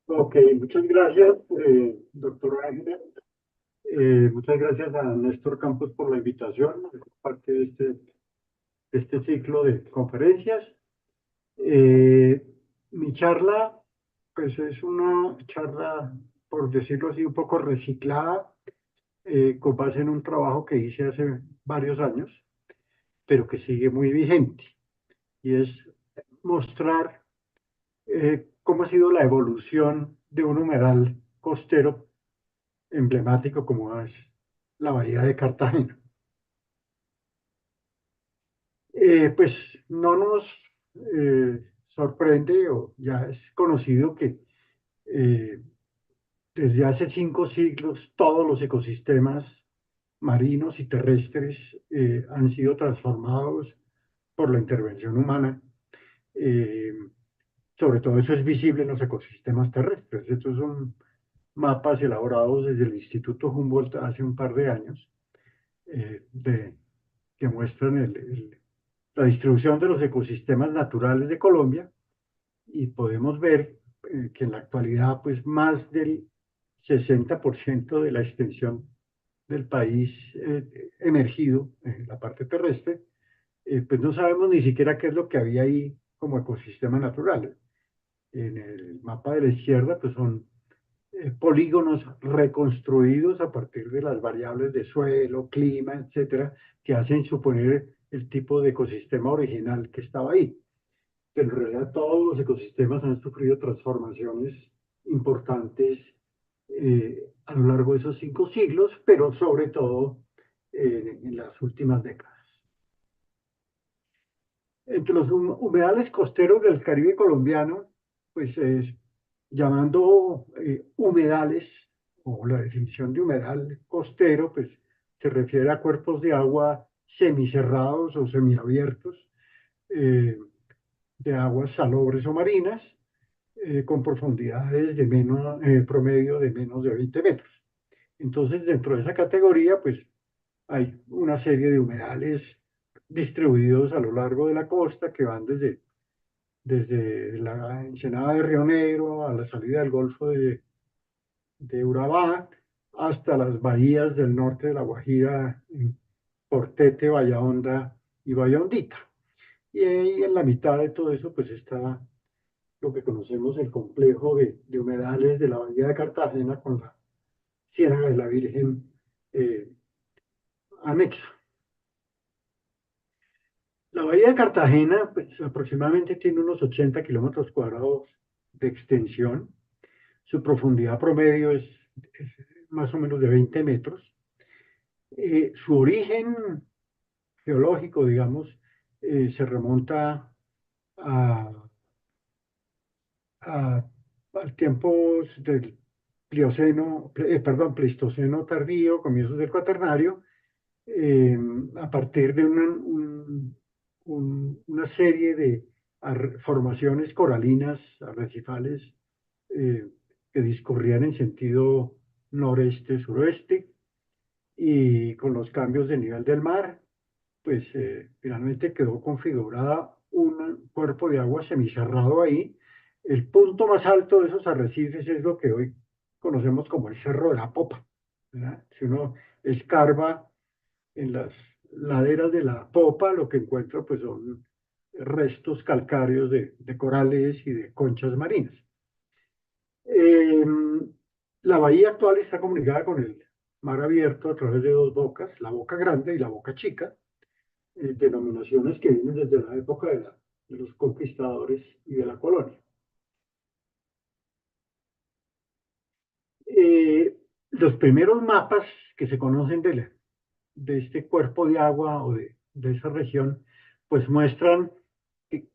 Ok, muchas gracias, doctor Ángel. Muchas gracias a Néstor Campos por la invitación, parte de este ciclo de conferencias. Eh, Mi charla, pues es una charla, por decirlo así, un poco reciclada, con base en un trabajo que hice hace varios años, pero que sigue muy vigente, y es mostrar cómo ha sido la evolución de un humedal costero emblemático como es la Bahía de Cartagena. Pues no nos sorprende, o ya es conocido que eh, desde hace 5 siglos todos los ecosistemas marinos y terrestres han sido transformados por la intervención humana. Eh, Sobre todo eso es visible en los ecosistemas terrestres. Estos son mapas elaborados desde el Instituto Humboldt hace un par de años, que muestran la distribución de los ecosistemas naturales de Colombia, y podemos ver que en la actualidad pues más del 60% de la extensión del país emergido en la parte terrestre, pues no sabemos ni siquiera qué es lo que había ahí como ecosistema natural. En el mapa de la izquierda pues son polígonos reconstruidos a partir de las variables de suelo, clima, etcétera, que hacen suponer el tipo de ecosistema original que estaba ahí. Pero en realidad todos los ecosistemas han sufrido transformaciones importantes a lo largo de esos 5 siglos, pero sobre todo en las últimas décadas. Entre los humedales costeros del Caribe colombiano, pues llamando humedales, o la definición de humedal costero, pues se refiere a cuerpos de agua semicerrados o semiabiertos, eh, de aguas salobres o marinas, con profundidades de promedio de menos de 20 metros. Entonces, dentro de esa categoría, pues hay una serie de humedales distribuidos a lo largo de la costa que van desde la ensenada de Río Negro a la salida del Golfo de Urabá, hasta las bahías del norte de La Guajira, en Portete, Bahía Honda y Bahía Hondita. Y ahí en la mitad de todo eso, pues está lo que conocemos el complejo de humedales de la Bahía de Cartagena con la Ciénaga de la Virgen eh, anexa. La Bahía de Cartagena, pues aproximadamente tiene unos 80 kilómetros cuadrados de extensión. Su profundidad promedio es más o menos de 20 metros. Su origen geológico, digamos, se remonta a, a, a tiempos del Pleistoceno tardío, comienzos del Cuaternario, eh, a partir de una serie de formaciones coralinas, arrecifales, eh, que discurrían en sentido noreste-suroeste, y con los cambios de nivel del mar, pues finalmente quedó configurada un cuerpo de agua semicerrado ahí. El punto más alto de esos arrecifes es lo que hoy conocemos como el Cerro de la Popa, ¿verdad? Si uno escarba en las laderas de la Popa, lo que encuentra pues son restos calcáreos de corales y de conchas marinas. Eh, la bahía actual está comunicada con el mar abierto a través de dos bocas, la Boca Grande y la Boca Chica, denominaciones que vienen desde la época de los conquistadores y de la colonia. Eh, los primeros mapas que se conocen de este cuerpo de agua o de esa región, pues muestran que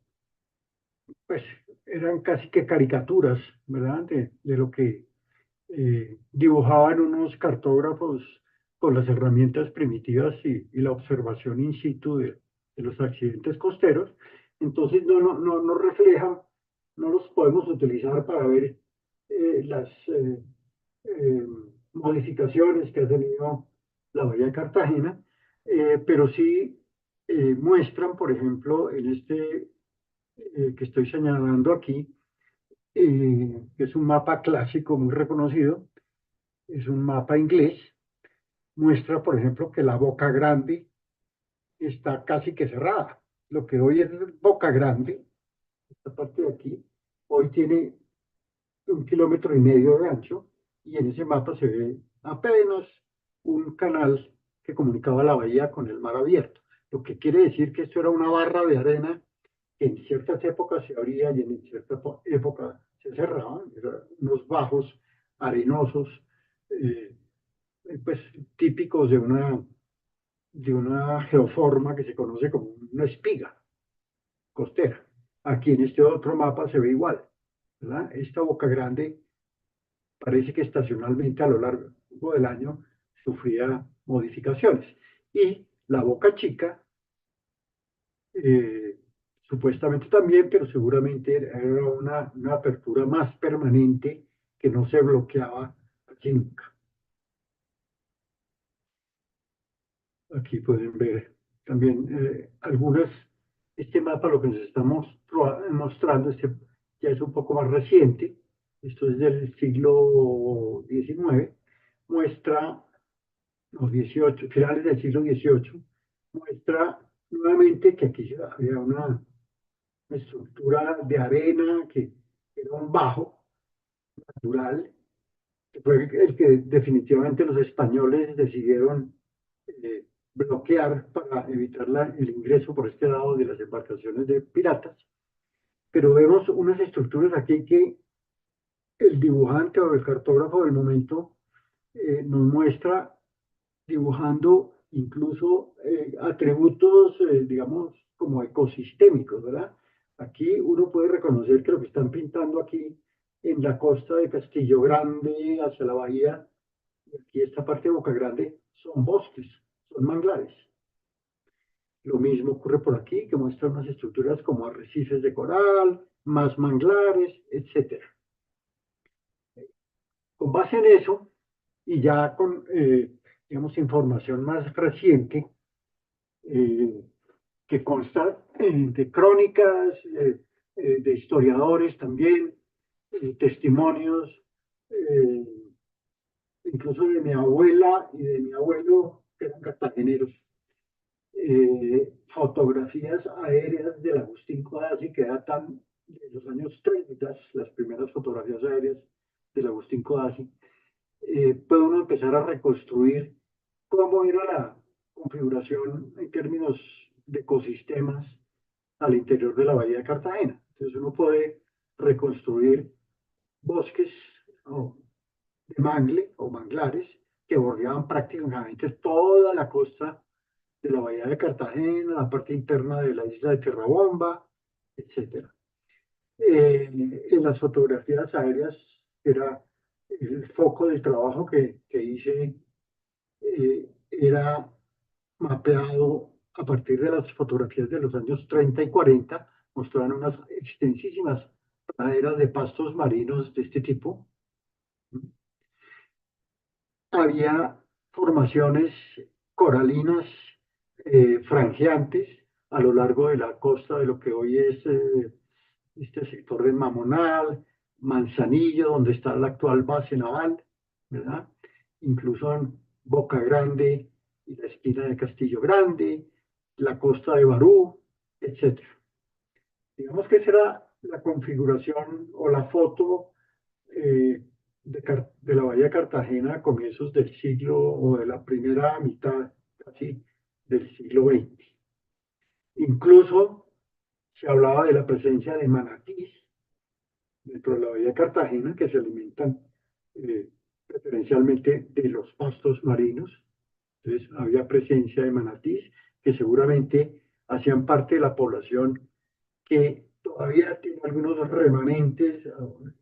pues, eran casi que caricaturas, ¿verdad? De lo que dibujaban unos cartógrafos con las herramientas primitivas y la observación in situ de los accidentes costeros. Entonces no reflejan, no los podemos utilizar para ver las eh, modificaciones que ha tenido la Bahía de Cartagena, pero sí muestran, por ejemplo, en este que estoy señalando aquí, que es un mapa clásico muy reconocido, es un mapa inglés, muestra, por ejemplo, que la Boca Grande está casi que cerrada. Lo que hoy es Boca Grande, esta parte de aquí, hoy tiene 1,5 kilómetros de ancho y en ese mapa se ve apenas un canal que comunicaba la bahía con el mar abierto. Lo que quiere decir que esto era una barra de arena que en ciertas épocas se abría y en ciertas épocas se cerraban, eran unos bajos arenosos, eh, pues típicos de una geoforma que se conoce como una espiga costera. Aquí en este otro mapa se ve igual, ¿verdad? Esta Boca Grande parece que estacionalmente a lo largo del año sufría modificaciones. Y la Boca Chica, eh, supuestamente también, pero seguramente era una apertura más permanente que no se bloqueaba casi nunca. Aquí pueden ver también algunas, este mapa lo que nos estamos mostrando, este ya es un poco más reciente, esto es del siglo XIX, muestra los 18, finales del siglo XVIII, muestra nuevamente que aquí había una estructura de arena que era un bajo natural, que fue el que definitivamente los españoles decidieron bloquear para evitar el ingreso por este lado de las embarcaciones de piratas. Pero vemos unas estructuras aquí que el dibujante o el cartógrafo del momento nos muestra dibujando incluso atributos, digamos, como ecosistémicos, ¿verdad? Aquí uno puede reconocer que lo que están pintando aquí en la costa de Castillo Grande, hacia la bahía, y aquí esta parte de Boca Grande, son bosques, son manglares. Lo mismo ocurre por aquí, que muestra unas estructuras como arrecifes de coral, más manglares, etcétera. Con base en eso, y ya con, digamos, información más reciente, eh, que consta de crónicas, de historiadores también, testimonios, eh, incluso de mi abuela y de mi abuelo, que eran cartageneros, fotografías aéreas del Agustín Codazzi que datan de los años 30, las primeras fotografías aéreas del Agustín Codazzi, puede uno empezar a reconstruir cómo era la configuración en términos de ecosistemas al interior de la bahía de Cartagena. Entonces uno puede reconstruir bosques oh, de mangle o manglares que bordeaban prácticamente toda la costa de la bahía de Cartagena, la parte interna de la isla de Tierrabomba, etcétera. En las fotografías aéreas era el foco del trabajo que hice, era mapeado a partir de las fotografías de los años 30 y 40, mostraban unas extensísimas praderas de pastos marinos de este tipo. Había formaciones coralinas franjeantes a lo largo de la costa de lo que hoy es este sector de Mamonal, Manzanillo, donde está la actual base naval, ¿verdad? Incluso en Boca Grande y la esquina de Castillo Grande, la costa de Barú, etcétera. Digamos que esa era la configuración o la foto de la Bahía de Cartagena a comienzos del siglo o de la primera mitad casi del siglo XX. Incluso se hablaba de la presencia de manatís dentro de la Bahía de Cartagena que se alimentan eh, preferencialmente de los pastos marinos. Entonces había presencia de manatís que seguramente hacían parte de la población que todavía tiene algunos remanentes,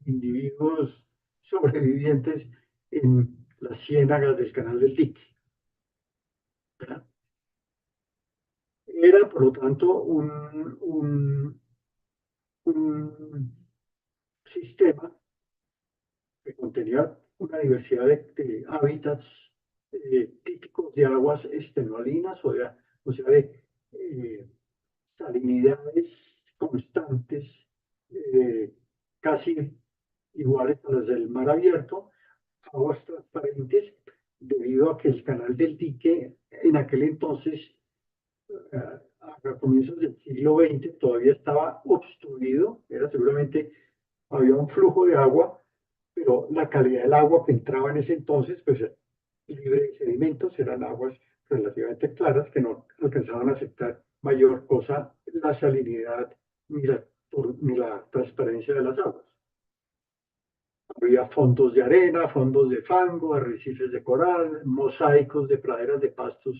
individuos sobrevivientes en las ciénagas del canal del Dique, ¿verdad? Era, por lo tanto, un sistema que contenía una diversidad de hábitats típicos de aguas extenualinas, o sea de salinidades constantes, casi iguales a las del mar abierto, aguas transparentes, debido a que el canal del dique en aquel entonces, a comienzos del siglo XX, todavía estaba obstruido, era seguramente, había un flujo de agua, pero la calidad del agua que entraba en ese entonces, pues libre de sedimentos, eran aguas relativamente claras que no alcanzaban a aceptar mayor cosa la salinidad ni la transparencia de las aguas. Había fondos de arena, fondos de fango, arrecifes de coral, mosaicos de praderas de pastos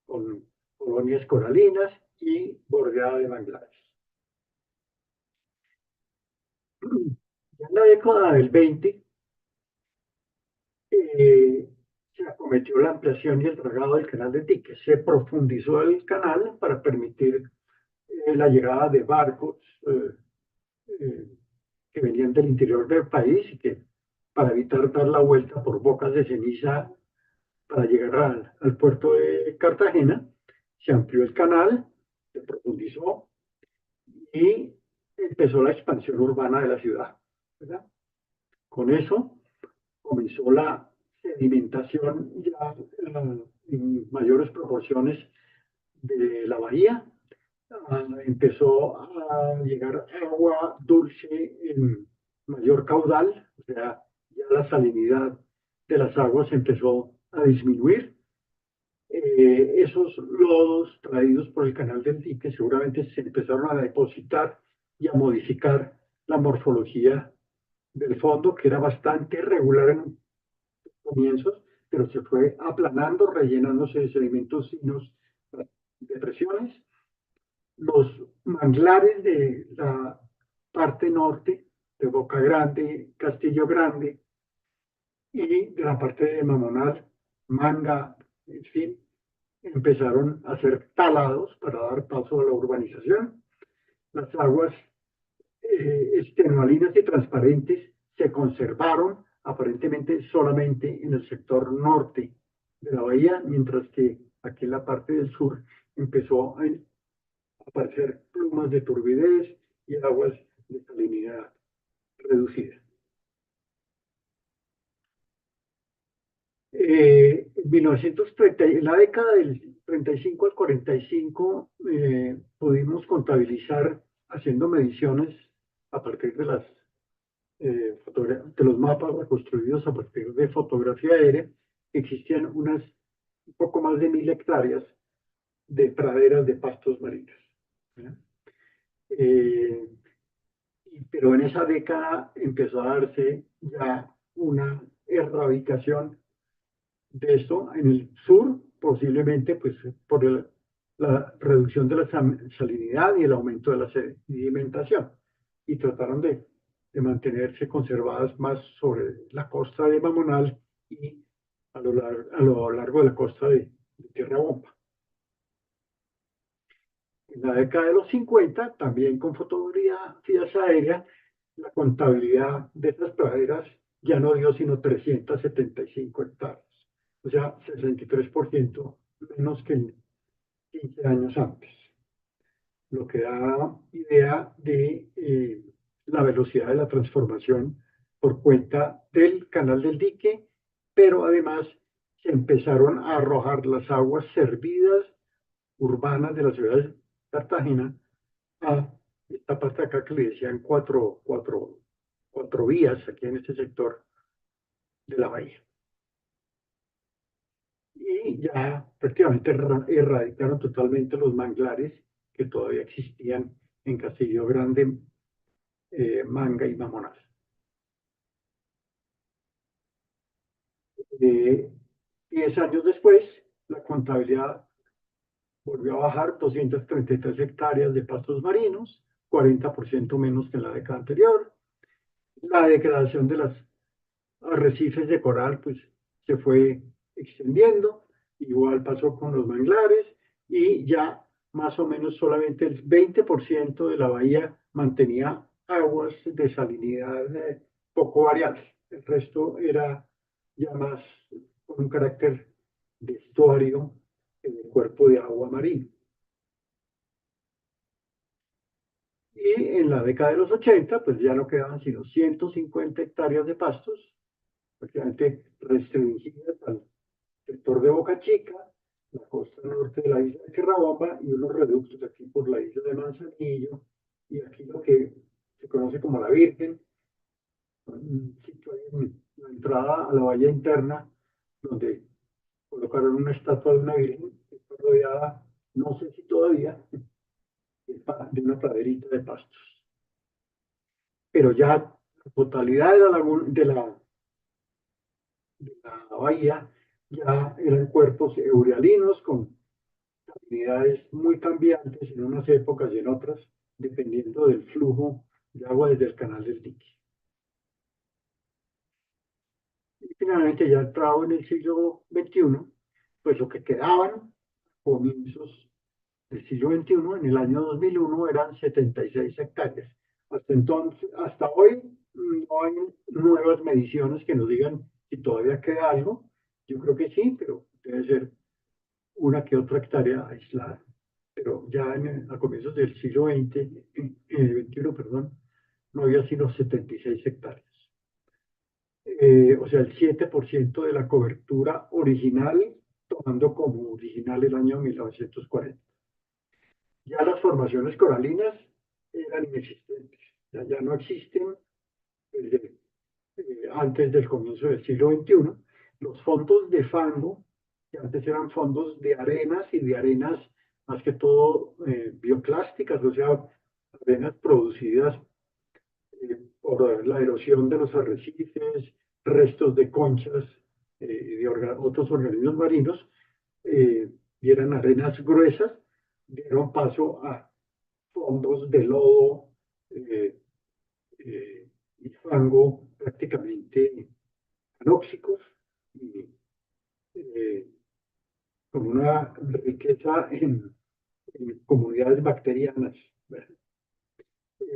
con colonias coralinas y bordeada de manglares. Ya en la década del 20 eh, se acometió la ampliación y el dragado del canal de Dique. Se profundizó el canal para permitir la llegada de barcos eh, que venían del interior del país y que para evitar dar la vuelta por bocas de ceniza para llegar al puerto de Cartagena, se amplió el canal, se profundizó y empezó la expansión urbana de la ciudad, ¿verdad? Con eso comenzó la sedimentación ya en mayores proporciones de la bahía. Empezó a llegar agua dulce en mayor caudal, o sea, ya la salinidad de las aguas empezó a disminuir. Esos lodos traídos por el canal del dique seguramente se empezaron a depositar y a modificar la morfología del fondo, que era bastante irregular en comienzos, pero se fue aplanando, rellenándose de sedimentos finos, depresiones. Los manglares de la parte norte, de Boca Grande, Castillo Grande, y de la parte de Mamonal, Manga, en fin, empezaron a ser talados para dar paso a la urbanización. Las aguas extenualinas y transparentes se conservaron aparentemente solamente en el sector norte de la bahía, mientras que aquí en la parte del sur empezó a aparecer plumas de turbidez y aguas de salinidad reducida. En 1930, en la década del 35 al 45, pudimos contabilizar, haciendo mediciones a partir de de los mapas reconstruidos a partir de fotografía aérea, existían un poco más de 1.000 hectáreas de praderas de pastos marinos. Eh, pero en esa década empezó a darse ya una erradicación de esto en el sur, posiblemente pues por la reducción de la salinidad y el aumento de la sedimentación. Y trataron de mantenerse conservadas más sobre la costa de Mamonal y a lo largo de la costa de Tierra Bomba. En la década de los 50, también con fotografías aéreas, la contabilidad de estas praderas ya no dio sino 375 hectáreas, o sea, 63% menos que en 15 años antes, lo que da idea de la velocidad de la transformación por cuenta del canal del dique, pero además se empezaron a arrojar las aguas servidas urbanas de la ciudad de Cartagena a esta parte de acá que le decían cuatro vías aquí en este sector de la bahía. Y ya prácticamente erradicaron totalmente los manglares que todavía existían en Castillo Grande, Manga y Mamonal. 10 años después, la contabilidad volvió a bajar 233 hectáreas de pastos marinos, 40% menos que en la década anterior. La degradación de los arrecifes de coral pues se fue extendiendo, igual pasó con los manglares y ya más o menos solamente el 20% de la bahía mantenía aguas de salinidad poco variables. El resto era ya más con un carácter de estuario en el cuerpo de agua marino. Y en la década de los 80, pues ya no quedaban sino 150 hectáreas de pastos, prácticamente restringidas al sector de Boca Chica, la costa norte de la isla de Quirrabamba y unos reductos aquí por la isla de Manzanillo y aquí lo que se conoce como la Virgen, un sitio ahí en la entrada a la bahía interna, donde colocaron una estatua de una Virgen que está rodeada, no sé si todavía, de una praderita de pastos. Pero ya la totalidad de la bahía ya eran cuerpos eurialinos con unidades muy cambiantes en unas épocas y en otras, dependiendo del flujo de agua desde el canal del dique. Y finalmente, ya entrado en el siglo XXI, pues lo que quedaban, comienzos del siglo XXI, en el año 2001, eran 76 hectáreas. Hasta entonces, hasta hoy, no hay nuevas mediciones que nos digan si todavía queda algo. Yo creo que sí, pero debe ser una que otra hectárea aislada. Pero ya a comienzos del siglo XX, XXI, perdón, no había sino 76 hectáreas. O sea, el 7% de la cobertura original, tomando como original el año 1940. Ya las formaciones coralinas eran inexistentes, ya no existen desde antes del comienzo del siglo XXI. Los fondos de fango, que antes eran fondos de arenas y de arenas más que todo bioclásticas, o sea, arenas producidas por la erosión de los arrecifes, restos de conchas y de otros organismos marinos, eh, y eran arenas gruesas, dieron paso a fondos de lodo y fango prácticamente anóxicos y eh, con una riqueza en comunidades bacterianas, ¿verdad?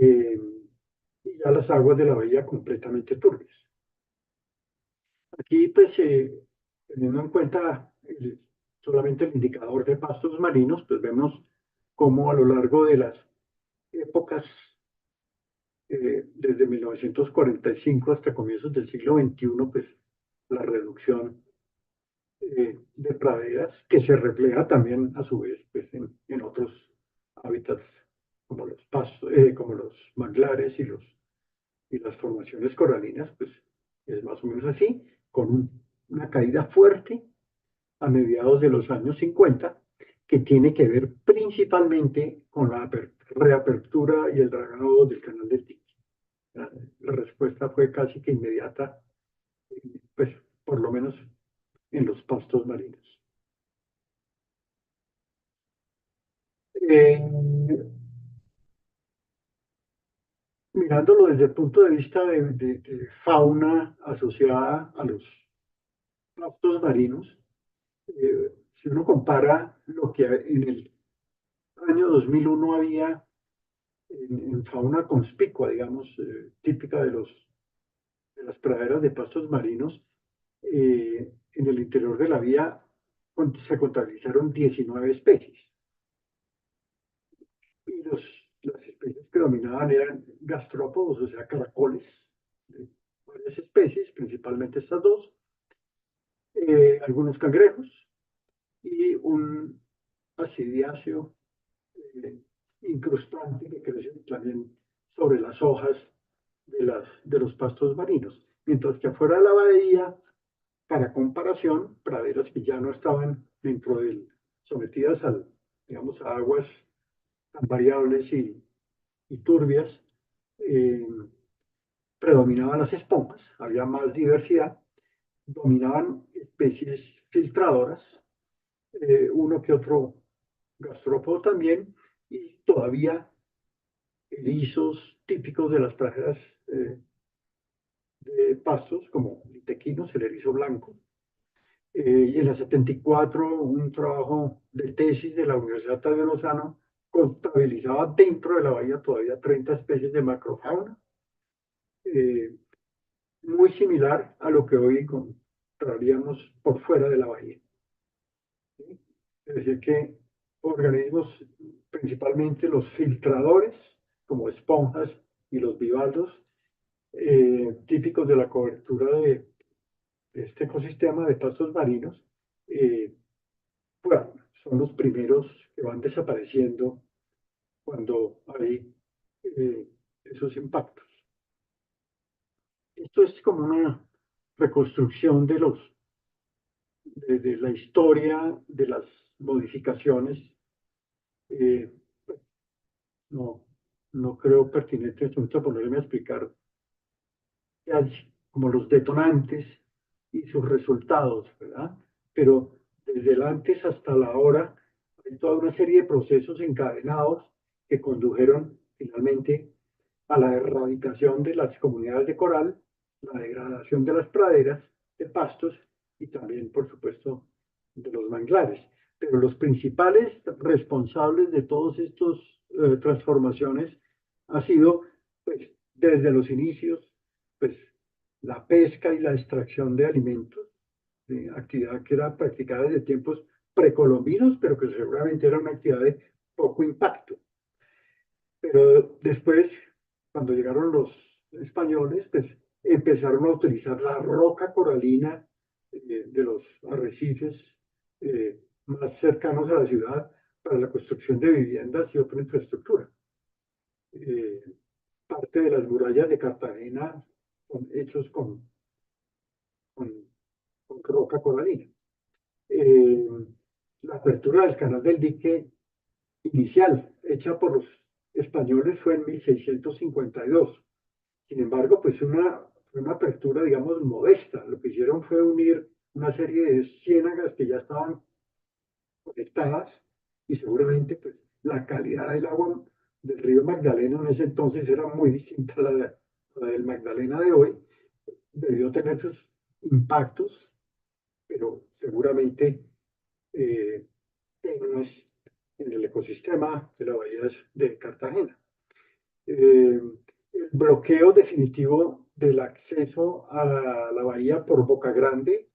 Eh, y ya las aguas de la bahía completamente turbias. Aquí, pues, teniendo en cuenta solamente el indicador de pastos marinos, pues vemos cómo a lo largo de las épocas, desde 1945 hasta comienzos del siglo XXI, pues la reducción de praderas, que se refleja también a su vez pues, en otros hábitats como los pastos, como los manglares y las formaciones coralinas, pues es más o menos así, con una caída fuerte a mediados de los años 50, que tiene que ver principalmente con la reapertura y el dragado del canal de Tiki. La respuesta fue casi que inmediata, pues por lo menos en los pastos marinos. Eh, Mirándolo desde el punto de vista de fauna asociada a los pastos marinos, si uno compara lo que en el año 2001 había en fauna conspicua, digamos, típica de las praderas de pastos marinos, en el interior de la vía se contabilizaron 19 especies. Y las especies que dominaban eran gastrópodos, o sea, caracoles, de varias especies, principalmente estas dos, algunos cangrejos y un ascidiáceo eh, incrustante que crece también sobre las hojas de los pastos marinos. Mientras que afuera de la bahía, para comparación, praderas que ya no estaban dentro del, sometidas al, digamos, a aguas tan variables y turbias, eh, predominaban las esponjas, había más diversidad, dominaban especies filtradoras, uno que otro gastrópodo también, y todavía erizos típicos de las praderas de pastos, como el tequinos, el erizo blanco. Y en la 74, un trabajo de tesis de la Universidad de Lozano contabilizaba dentro de la bahía todavía 30 especies de macrofauna, eh, muy similar a lo que hoy encontraríamos por fuera de la bahía. ¿Sí? Es decir, que organismos, principalmente los filtradores, como esponjas y los bivalvos, típicos de la cobertura de este ecosistema de pastos marinos, eh, bueno, son los primeros que van desapareciendo cuando hay esos impactos. Esto es como una reconstrucción de la historia de las modificaciones. Eh, no, no creo pertinente en este momento ponerme a explicar qué hay como los detonantes y sus resultados, ¿verdad? Pero desde el antes hasta la hora hay toda una serie de procesos encadenados que condujeron finalmente a la erradicación de las comunidades de coral, la degradación de las praderas, de pastos y también, por supuesto, de los manglares. Pero los principales responsables de todas estas transformaciones ha sido, pues, desde los inicios, pues, la pesca y la extracción de alimentos, actividad que era practicada desde tiempos precolombinos, pero que seguramente era una actividad de poco impacto. Pero después, cuando llegaron los españoles, pues empezaron a utilizar la roca coralina de los arrecifes más cercanos a la ciudad para la construcción de viviendas y otra infraestructura. Eh, Parte de las murallas de Cartagena son hechos con, con roca coralina. Eh, la apertura del canal del dique inicial, hecha por los españoles, fue en 1652. Sin embargo, pues una apertura, digamos, modesta. Lo que hicieron fue unir una serie de ciénagas que ya estaban conectadas y seguramente pues, la calidad del agua del río Magdalena en ese entonces era muy distinta a la del Magdalena de hoy. Debió tener sus impactos, pero seguramente eh, tenues en el ecosistema de la bahía de Cartagena. Eh, el bloqueo definitivo del acceso a la bahía por Boca Grande,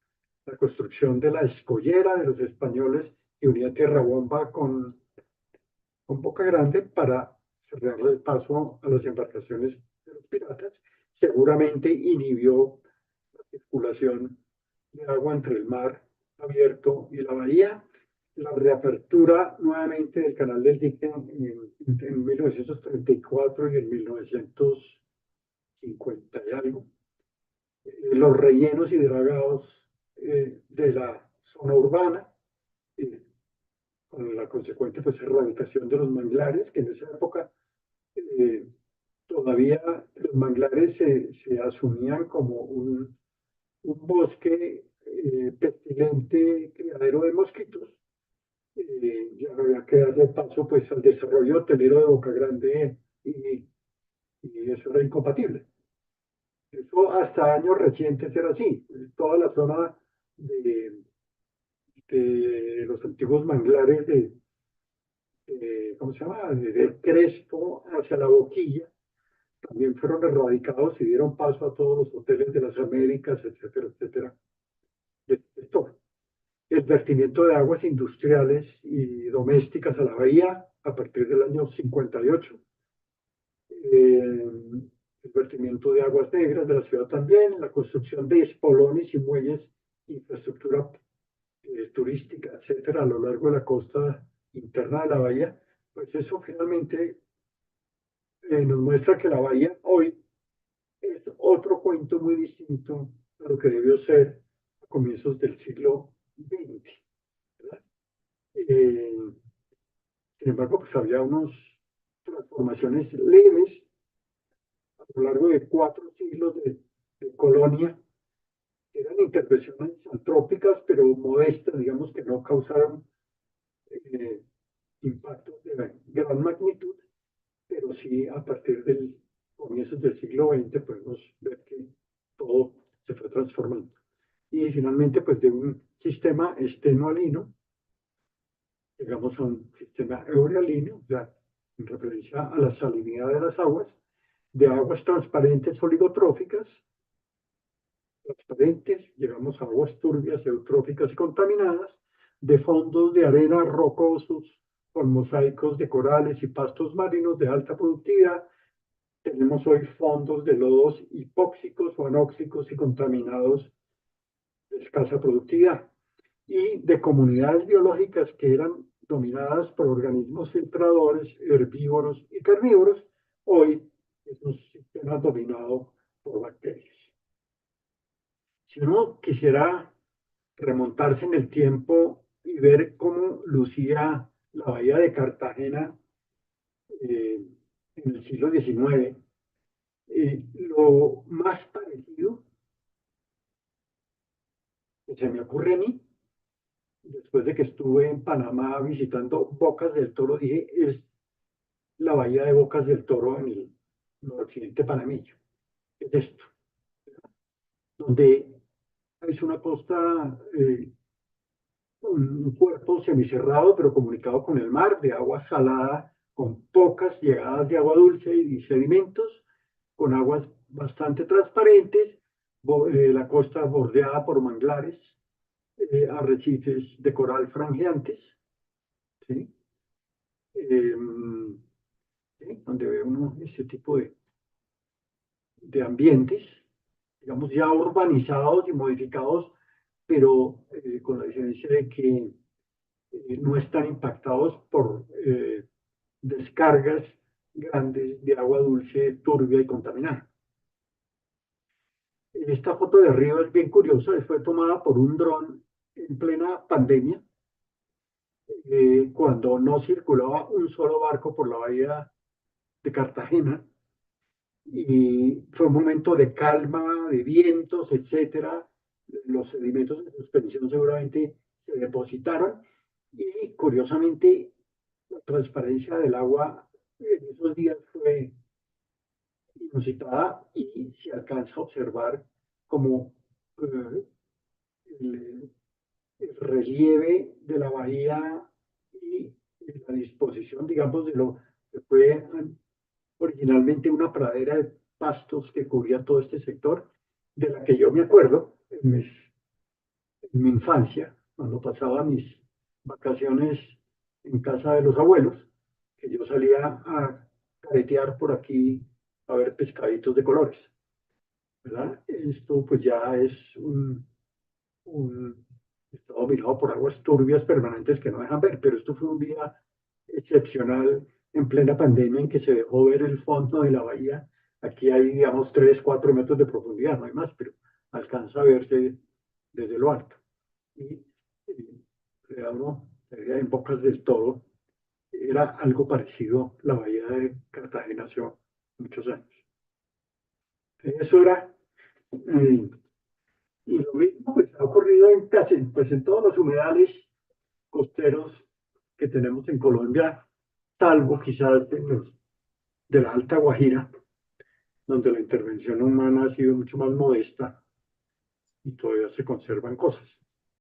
la construcción de la escollera de los españoles que unía Tierra Bomba con Boca Grande para cerrarle el paso a las embarcaciones de los piratas, seguramente inhibió la circulación de agua entre el mar abierto y la bahía. La reapertura nuevamente del canal del dique en 1934 y en 1950 y algo. Los rellenos y dragados de la zona urbana, eh, con la consecuente pues, erradicación de los manglares, que en esa época eh, todavía los manglares se asumían como un bosque pestilente, criadero de mosquitos. Ya había que darle paso pues, al desarrollo hotelero de Boca Grande y eso era incompatible. Eso hasta años recientes era así. Toda la zona de, de los antiguos manglares ¿cómo se llama? De Crespo hacia la Boquilla, también fueron erradicados y dieron paso a todos los hoteles de las Américas, etcétera, etcétera. Esto, el vertimiento de aguas industriales y domésticas a la bahía a partir del año 58. El vertimiento de aguas negras de la ciudad también, la construcción de espolones y muelles, infraestructura turística, etcétera, a lo largo de la costa interna de la bahía, pues eso finalmente nos muestra que la bahía hoy es otro cuento muy distinto a lo que debió ser a comienzos del siglo XX, ¿verdad? Eh, Sin embargo, pues había unas transformaciones leves a lo largo de 4 siglos de colonia, que eran intervenciones antrópicas, pero modestas, digamos que no causaron eh, impactos de gran magnitud, pero sí a partir del comienzos del siglo XX podemos ver que todo se fue transformando. Y finalmente, pues de un sistema estenoalino, llegamos a un sistema eurialino, ya en referencia a la salinidad de las aguas, de aguas transparentes oligotróficas, llegamos a aguas turbias, eutróficas y contaminadas, de fondos de arena rocosos con mosaicos de corales y pastos marinos de alta productividad. Tenemos hoy fondos de lodos hipóxicos o anóxicos y contaminados de escasa productividad y de comunidades biológicas que eran dominadas por organismos filtradores, herbívoros y carnívoros. Hoy es un sistema dominado por bacterias. Si uno quisiera remontarse en el tiempo y ver cómo lucía la bahía de Cartagena eh, en el siglo XIX, lo más parecido que se me ocurre a mí, después de que estuve en Panamá visitando Bocas del Toro, dije, es la bahía de Bocas del Toro en el noroccidente panameño. Es esto, donde es una costa, un cuerpo semicerrado, pero comunicado con el mar, de agua salada, con pocas llegadas de agua dulce y sedimentos, con aguas bastante transparentes, la costa bordeada por manglares, arrecifes de coral franjeantes, ¿sí? Eh, ¿Sí? Donde ve uno este tipo de ambientes, digamos, ya urbanizados y modificados, pero con la diferencia de que no están impactados por descargas grandes de agua dulce, turbia y contaminada. Esta foto de arriba es bien curiosa, fue tomada por un dron en plena pandemia, cuando no circulaba un solo barco por la bahía de Cartagena, y fue un momento de calma, de vientos, etcétera. Los sedimentos de suspensión seguramente se depositaron y curiosamente la transparencia del agua en esos días fue inusitada y se alcanza a observar como el, el relieve de la bahía y la disposición, digamos, de lo que fue originalmente una pradera de pastos que cubría todo este sector, de la que yo me acuerdo en mi infancia, cuando pasaba mis vacaciones en casa de los abuelos, que yo salía a caretear por aquí a ver pescaditos de colores, ¿verdad? Esto pues ya es un está dominado por aguas turbias permanentes que no dejan ver, pero esto fue un día excepcional en plena pandemia en que se dejó ver el fondo de la bahía. Aquí hay, digamos, 3 4 metros de profundidad, no hay más, pero alcanza a verse desde lo alto. Y uno, en Bocas del Toro, era algo parecido a la bahía de Cartagena hace muchos años. Eso era, eh, y lo mismo pues, ha ocurrido en casi, pues en todos los humedales costeros que tenemos en Colombia, salvo quizás en los de la Alta Guajira, donde la intervención humana ha sido mucho más modesta y todavía se conservan cosas.